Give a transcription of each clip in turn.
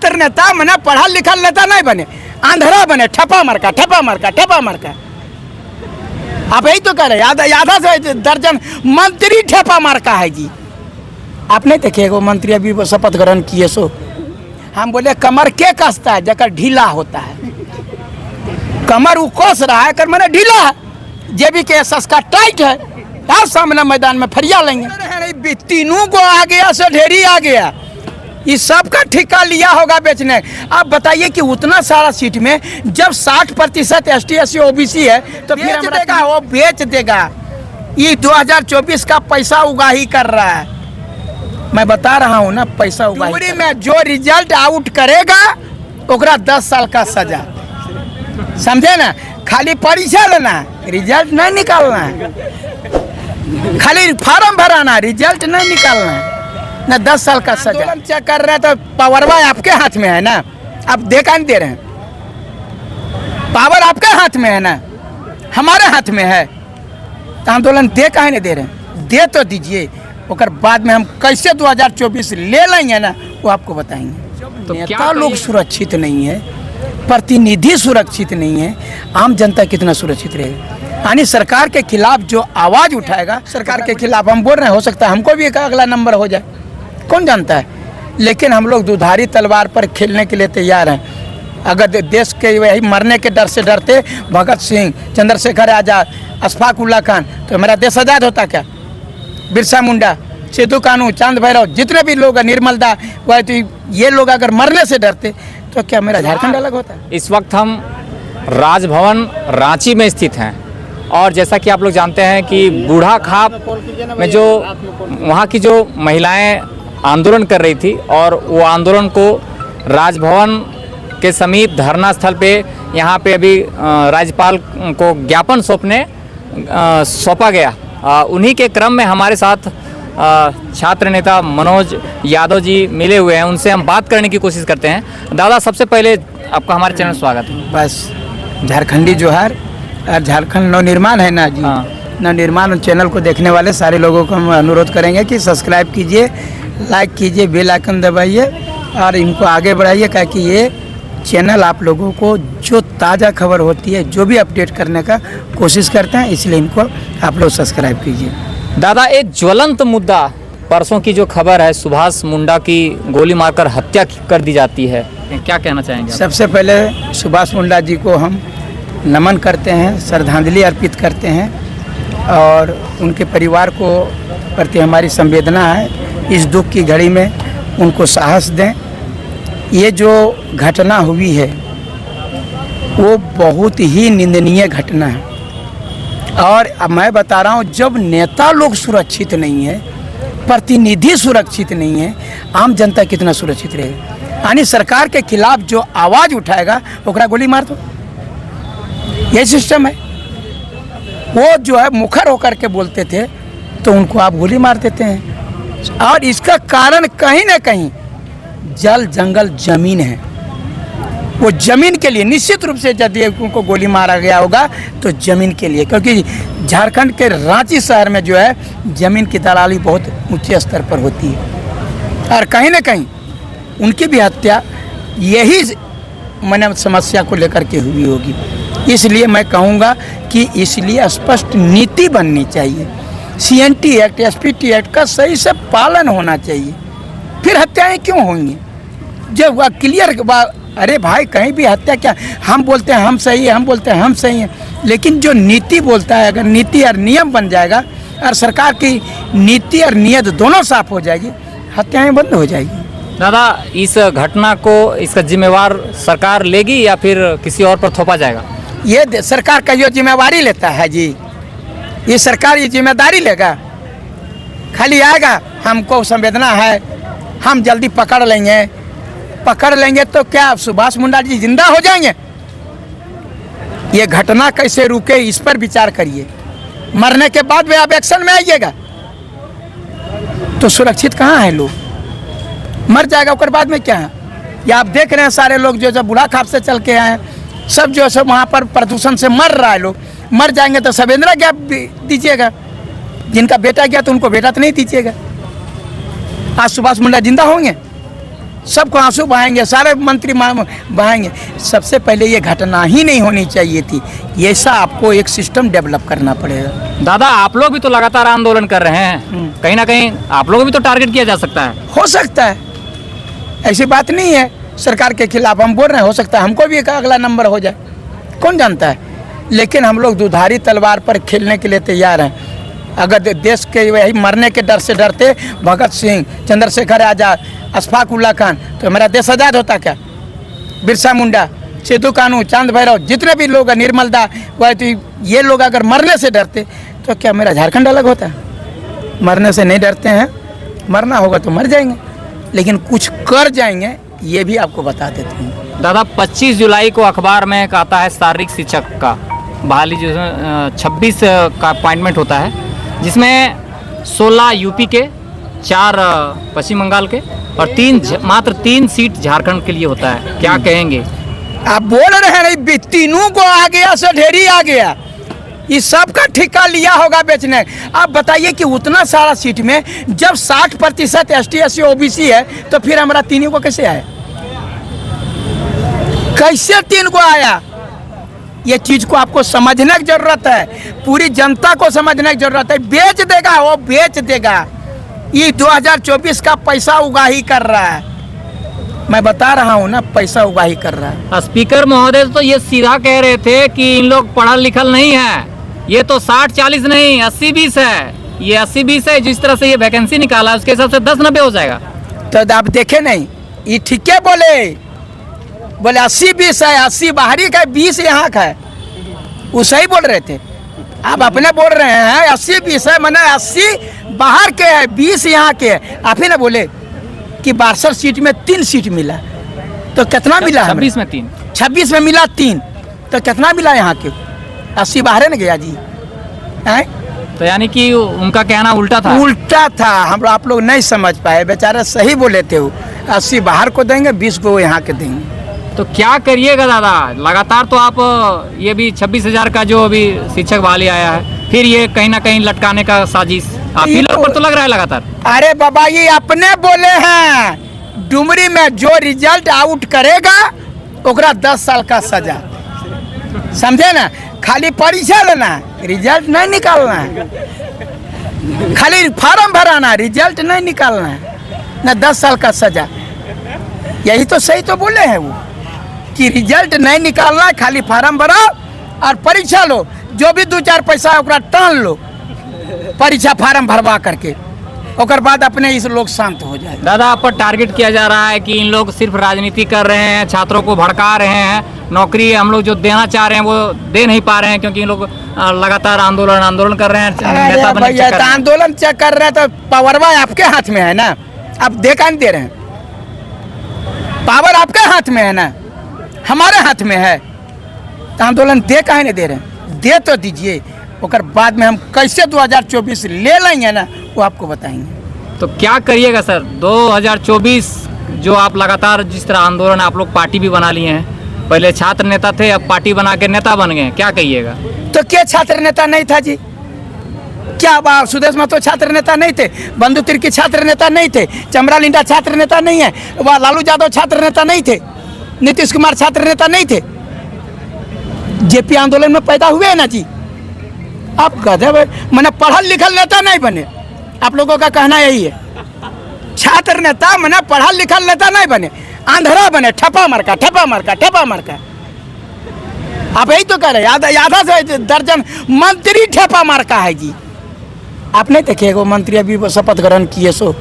फिर नेता बने, पढ़ा लिखा नेता नहीं बने, आंधरा बने, ठप्पा मरका ठप्पा मरका ठप्पा मरका। आप यही तो कह रहे हैं, आधा से दर्जन मंत्री ठप्पा मरका है जी। आप नहीं देखे वो मंत्री अभी वो शपथ ग्रहण किए सो हम बोले कमर के कसता है जकर ढीला होता है, कमर वो कस रहा है कर मैंने ढीला है, जेबी के एस का टाइट है। आप सामने मैदान में फरिया लेंगे, तीनों को आ गया से ढेरी आ गया, इस सब का ठेका लिया होगा बेचने। आप बताइए कि उतना सारा सीट में जब 60% ST SC OBC है तो फिर देगा वो बेच देगा। ये 2024 का पैसा उगाही कर रहा है, मैं बता रहा हूँ ना, पैसा उगाही में जो रिजल्ट आउट करेगा ओकरा 10 साल का सजा, समझे ना। खाली परीक्षा लेना है, रिजल्ट नहीं निकालना है, खाली फार्म भराना, रिजल्ट नहीं निकालना है ना, 10 साल का सजा। चेक कर रहे हैं तो पावरवा आपके हाथ में है ना, आप देखा नहीं दे रहे हैं, पावर आपके हाथ में है ना, हमारे हाथ में है, तो आंदोलन दे काहे नहीं दे रहे हैं, दे तो दीजिए, और बाद में हम कैसे 2024 ले लेंगे ना वो आपको बताएंगे। तो नेता लोग सुरक्षित नहीं है, प्रतिनिधि सुरक्षित नहीं है, आम जनता कितना सुरक्षित रहेगा। यानी सरकार के खिलाफ जो आवाज उठाएगा, सरकार के खिलाफ हम बोल रहे हैं, हो सकता है हमको भी एक अगला नंबर हो जाए, कौन जानता है, लेकिन हम लोग दुधारी तलवार पर खेलने के लिए तैयार हैं। अगर देश के वही मरने के डर से डरते भगत सिंह, चंद्रशेखर आजाद, अशफाक उल्ला खान, तो हमारा देश आज़ाद होता क्या। बिरसा मुंडा, सिद्धू कानू, चांद भैरव, जितने भी लोग, निर्मल दा, वह तो ये लोग अगर मरने से डरते तो क्या मेरा झारखंड अलग होता है। इस वक्त हम राजभवन रांची में स्थित हैं और जैसा कि आप लोग जानते हैं कि बूढ़ा खाप में जो वहाँ की जो महिलाएं आंदोलन कर रही थी और वो आंदोलन को राजभवन के समीप धरना स्थल पे यहाँ पे अभी राज्यपाल को ज्ञापन सौंपा गया। उन्हीं के क्रम में हमारे साथ छात्र नेता मनोज यादव जी मिले हुए हैं, उनसे हम बात करने की कोशिश करते हैं। दादा, सबसे पहले आपका हमारे चैनल स्वागत है। बस झारखंडी जोहार, झारखंड नवनिर्माण है ना जी, नवनिर्माण चैनल को देखने वाले सारे लोगों को हम अनुरोध करेंगे कि सब्सक्राइब कीजिए, लाइक कीजिए, बेल आइकन दबाइए और इनको आगे बढ़ाइए, ताकि ये चैनल आप लोगों को जो ताज़ा खबर होती है, जो भी अपडेट करने का कोशिश करते हैं, इसलिए इनको आप लोग सब्सक्राइब कीजिए। दादा, एक ज्वलंत मुद्दा, परसों की जो खबर है सुभाष मुंडा की गोली मारकर हत्या कर दी जाती है, क्या कहना चाहेंगे? सबसे पहले सुभाष मुंडा जी को हम नमन करते हैं, श्रद्धांजलि अर्पित करते हैं और उनके परिवार को प्रति हमारी संवेदना है। इस दुख की घड़ी में उनको साहस दें। ये जो घटना हुई है वो बहुत ही निंदनीय घटना है और अब मैं बता रहा हूँ, जब नेता लोग सुरक्षित नहीं है, प्रतिनिधि सुरक्षित नहीं है, आम जनता कितना सुरक्षित रहेगा। यानी सरकार के खिलाफ जो आवाज़ उठाएगा ओकरा गोली मार दो, ये सिस्टम है। वो जो है मुखर होकर के बोलते थे तो उनको आप गोली मार देते हैं और इसका कारण कहीं ना कहीं जल जंगल जमीन है। वो जमीन के लिए निश्चित रूप से यदि उनको गोली मारा गया होगा तो जमीन के लिए, क्योंकि झारखंड के रांची शहर में जो है जमीन की दलाली बहुत ऊंचे स्तर पर होती है और कहीं ना कहीं उनकी भी हत्या यही मैंने समस्या को लेकर के हुई होगी। इसलिए मैं कहूँगा कि इसलिए स्पष्ट नीति बननी चाहिए, CNT एक्ट, SPT एक्ट का सही से पालन होना चाहिए, फिर हत्याएं क्यों होंगी जब वह क्लियर। अरे भाई, कहीं भी हत्या क्या, हम बोलते हैं हम सही है, हम बोलते हैं हम सही हैं, लेकिन जो नीति बोलता है, अगर नीति और नियम बन जाएगा और सरकार की नीति और नियत दोनों साफ हो जाएगी, हत्याएं बंद हो जाएगी। दादा, इस घटना को इसका जिम्मेवार सरकार लेगी या फिर किसी और पर थोपा जाएगा? ये सरकार का जो जिम्मेवारी लेता है जी, ये सरकार ये जिम्मेदारी लेगा, खाली आएगा हमको संवेदना है, हम जल्दी पकड़ लेंगे तो क्या सुभाष मुंडा जी जिंदा हो जाएंगे? ये घटना कैसे रुके, इस पर विचार करिए। मरने के बाद भी आप एक्शन में आइएगा तो सुरक्षित कहाँ हैं लोग? मर जाएगा उसके बाद में क्या है? या आप देख रहे हैं सारे लोग जो जब बूढ़ा खाप से चल के आए हैं, सब जो है वहाँ पर प्रदूषण से मर रहा है। लोग मर जाएंगे तो सब इंदिरा गैप दीजिएगा, जिनका बेटा गया तो उनको बेटा तो नहीं दीजिएगा। आज सुभाष मुंडा जिंदा होंगे? सबको आंसू बहाएंगे, सारे मंत्री बहाएंगे। सबसे पहले ये घटना ही नहीं होनी चाहिए थी। ऐसा आपको एक सिस्टम डेवलप करना पड़ेगा। दादा, आप लोग भी तो लगातार आंदोलन कर रहे हैं, कहीं ना कहीं आप लोग भी तो टारगेट किया जा सकता है। हो सकता है, ऐसी बात नहीं है। सरकार के खिलाफ हम बोल रहे हैं, हो सकता है हमको भी एक अगला नंबर हो जाए, कौन जानता है। लेकिन हम लोग दुधारी तलवार पर खेलने के लिए तैयार हैं। अगर देश के वही मरने के डर से डरते भगत सिंह, चंद्रशेखर आज़ाद, अशफाक उल्ला खान, तो हमारा देश आज़ाद होता क्या। बिरसा मुंडा, सिद्धू कानू, चांद भैरव, जितने भी लोग हैं, निर्मल दा, वह तो ये लोग अगर मरने से डरते तो क्या मेरा झारखंड अलग होता। मरने से नहीं डरते हैं, मरना होगा तो मर जाएंगे, लेकिन कुछ कर जाएंगे, ये भी आपको बता देते हैं। दादा, 25 जुलाई को अखबार में एक आता है शारीरिक शिक्षक का बहाली, जो 26 का अपॉइंटमेंट होता है, जिसमें 16 यूपी के, 4 पश्चिम बंगाल के और मात्र 3 सीट झारखंड के लिए होता है। क्या कहेंगे? आप बोल रहे हैं नहीं, तीनों को आ गया, सढेरी आ गया, ये सब का ठेका लिया होगा बेचने। आप बताइए कि उतना सारा सीट में जब 60% ST SC OBC है, तो फिर हमारा तीनों को कैसे आया, कैसे 3 को आया। ये चीज को आपको समझने की जरूरत है, पूरी जनता को समझने की जरूरत है। बेच देगा, वो बेच देगा। ये 2024 का पैसा उगाही कर रहा है, मैं बता रहा हूँ ना, पैसा उगाही कर रहा है। स्पीकर महोदय तो ये सीधा कह रहे थे कि इन लोग पढ़ा लिखल नहीं है, ये तो 60-40 नहीं 80-20 है। ये 80-20 है, जिस तरह से ये वैकेंसी निकाला उसके हिसाब से 10-90 हो जाएगा। तो आप देखे नहीं, ये ठीक है, बोले 80-20 है, 80 बाहरी का, 20 यहाँ का है। वो सही बोल रहे थे, आप अपने बोल रहे हैं 80-20 है, मैंने 80 बाहर के है, 20 यहाँ के है। आप ही ना बोले कि 62 सीट में 3 सीट मिला, तो कितना मिला? 26 में 3, 26 में मिला 3, तो कितना मिला यहाँ के? 80 बाहर न गया जी, हैं? तो यानी कि उनका कहना उल्टा था। उल्टा था, हम आप लोग नहीं समझ पाए, बेचारे सही बोले थे। वो 80 बाहर को देंगे, 20 को यहाँ के देंगे। तो क्या करिएगा दादा, लगातार तो आप ये भी 26,000 का जो अभी शिक्षक बहाली आया है, फिर ये कहीं ना कहीं लटकाने का साजिश आप ही लोग पर तो लग रहा है लगातार। अरे बाबा, ये अपने बोले हैं, डुमरी में जो रिजल्ट आउट करेगा ओकरा 10 साल का सजा, समझे ना। खाली परीक्षा लेना है, रिजल्ट नहीं निकालना है, खाली फॉर्म भराना, रिजल्ट नहीं निकालना है ना, 10 साल का सजा। यही तो सही तो बोले हैं वो, कि रिजल्ट नहीं निकालना है, खाली फार्म भरो और परीक्षा लो, जो भी 2-4 पैसा है ओकरा टान लो, परीक्षा फार्म भरवा करके, और बाद अपने इस लोग शांत हो जाए। दादा, आप पर टारगेट किया जा रहा है कि इन लोग सिर्फ राजनीति कर रहे हैं, छात्रों को भड़का रहे हैं, नौकरी हम लोग जो देना चाह रहे हैं वो दे नहीं पा रहे हैं, क्योंकि इन लोग लगातार आंदोलन कर रहे हैं। नेता बनने के चक्कर में। आंदोलन चेक कर रहे हैं तो पावरवा आपके हाथ में है ना, आप दे का नहीं दे रहे हैं, पावर आपके हाथ में है ना, हमारे हाथ में है, तो आंदोलन दे काहे नहीं दे रहे हैं? दे तो दीजिए, और बाद में हम कैसे 2024 ले लेंगे ना, वो आपको बताएंगे। तो क्या करिएगा सर, 2024 जो आप लगातार जिस तरह आंदोलन, आप लोग पार्टी भी बना लिए हैं, पहले छात्र नेता थे, अब पार्टी बना के नेता बन गए, क्या कहिएगा? तो क्या छात्र नेता नहीं था जी? क्या बात, सुदेश महतो छात्र नेता नहीं थे, बंधु तिर्की छात्र नेता नहीं थे, चमरा लिंडा छात्र नेता नहीं है, वह लालू यादव छात्र नेता नहीं थे, नीतीश कुमार छात्र नेता नहीं थे, जेपी आंदोलन में पैदा हुए हैं ना जी। आप गधे, मैंने पढ़ल लिखल नेता नहीं बने, आप लोगों का कहना यही है। छात्र नेता मैंने पढ़ल लिखल नेता नहीं बने, आंधरा बने, ठप्पा मारका, ठप्पा मारका, ठप्पा मारका। आप यही तो कह रहे, आधा से दर्जन मंत्री ठप्पा मारका है जी। आप नहीं देखे, वो मंत्री अभी शपथ ग्रहण किए सो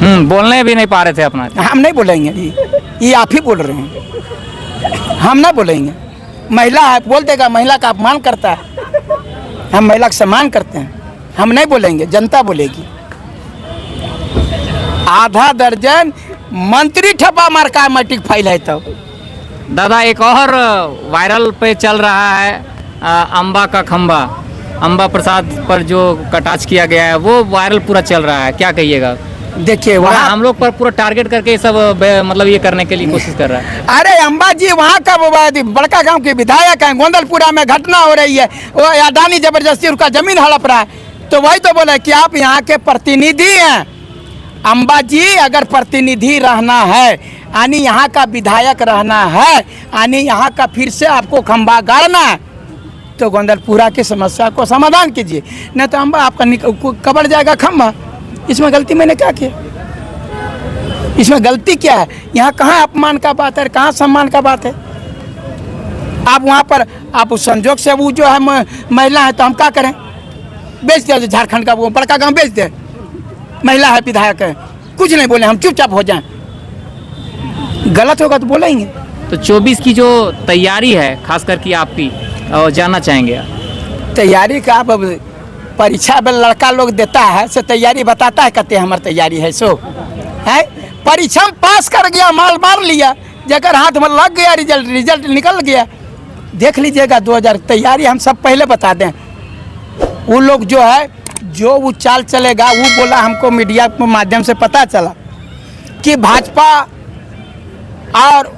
बोलने भी नहीं पा रहे थे अपना। हम नहीं बोलेंगे जी, ये आप ही बोल रहे हैं, हम ना बोलेंगे। महिला है, बोल देगा, महिला का अपमान करता है, हम महिला का सम्मान करते हैं, हम नहीं बोलेंगे, जनता बोलेगी। आधा दर्जन मंत्री ठप्पा मार का मैट्रिक फाइल है। तो दादा, एक और वायरल पे चल रहा है, अंबा का खंबा, अंबा प्रसाद पर जो कटाक्ष किया गया है, वो वायरल पूरा चल रहा है, क्या कहिएगा? देखिए, वहाँ हम लोग पर पूरा टारगेट करके सब मतलब ये करने के लिए कोशिश कर रहा है। अरे अंबा जी वहाँ का बड़का गांव के विधायक हैं, गोंदलपुरा में घटना हो रही है, वो अडानी जबरदस्ती उनका जमीन हड़प रहा है, तो वही तो बोले कि आप यहाँ के प्रतिनिधि हैं, अंबाजी अगर प्रतिनिधि रहना है, यानी यहाँ का विधायक रहना है, यानी यहाँ का फिर से आपको खंभा गाड़ना है, तो गोंदलपुरा की समस्या को समाधान कीजिए, नहीं तो अम्बा आपका कबर जाएगा खंभा। इसमें गलती मैंने क्या किया? इसमें गलती क्या है? यहाँ कहाँ अपमान का बात है, कहाँ सम्मान का बात है? आप वहाँ पर आप उस संजोग से वो जो है महिला है, तो हम क्या करें? बेच दिया झारखंड का वो बड़का गांव बेच दे, महिला है विधायक है, कुछ नहीं बोले, हम चुपचाप हो जाएं। गलत होगा तो बोलेंगे। तो 24 की जो तैयारी है खास करके आपकी, जानना चाहेंगे। तैयारी का अब परीक्षा में लड़का लोग देता है, से तैयारी बताता है, कहते हैं हमारी तैयारी है, सो है परीक्षा में पास कर गया, माल मार लिया, जगह हाथ में लग गया, रिजल्ट निकल गया। देख लीजिएगा 2000 तैयारी हम सब पहले बता दें। वो लोग जो है जो वो चाल चलेगा, वो बोला हमको मीडिया के माध्यम से पता चला कि भाजपा और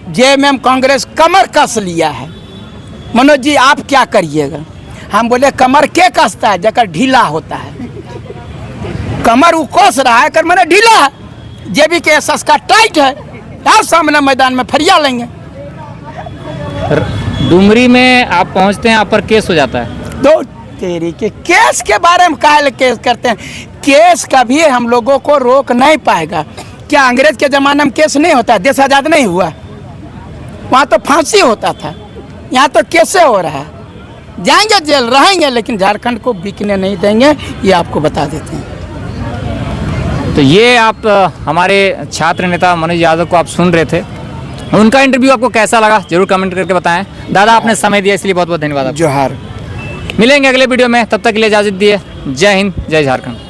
जेएमएम कांग्रेस कमर कस लिया है। मनोज जी आप क्या करिएगा? हम बोले कमर के कसता है? जकर ढीला होता है। कमर वो कस रहा है, कर मैंने ढीला है, जेबी के एस का टाइट है, आप सामने मैदान में फरिया लेंगे। डुमरी में आप पहुंचते हैं, आप पर केस हो जाता है। दो तेरी के केस के बारे में काहे केस करते हैं? केस कभी हम लोगों को रोक नहीं पाएगा। क्या अंग्रेज के ज़माने में केस नहीं होता? देश आज़ाद नहीं हुआ? वहाँ तो फांसी होता था, यहाँ तो कैसे हो रहा है? जाएंगे जेल, रहेंगे, लेकिन झारखंड को बिकने नहीं देंगे, ये आपको बता देते हैं। तो ये आप हमारे छात्र नेता मनोज यादव को आप सुन रहे थे। उनका इंटरव्यू आपको कैसा लगा जरूर कमेंट करके बताएं। दादा आपने समय दिया इसलिए बहुत बहुत धन्यवाद। जोहार। मिलेंगे अगले वीडियो में, तब तक के लिए इजाज़त दिए। जय हिंद, जय झारखंड।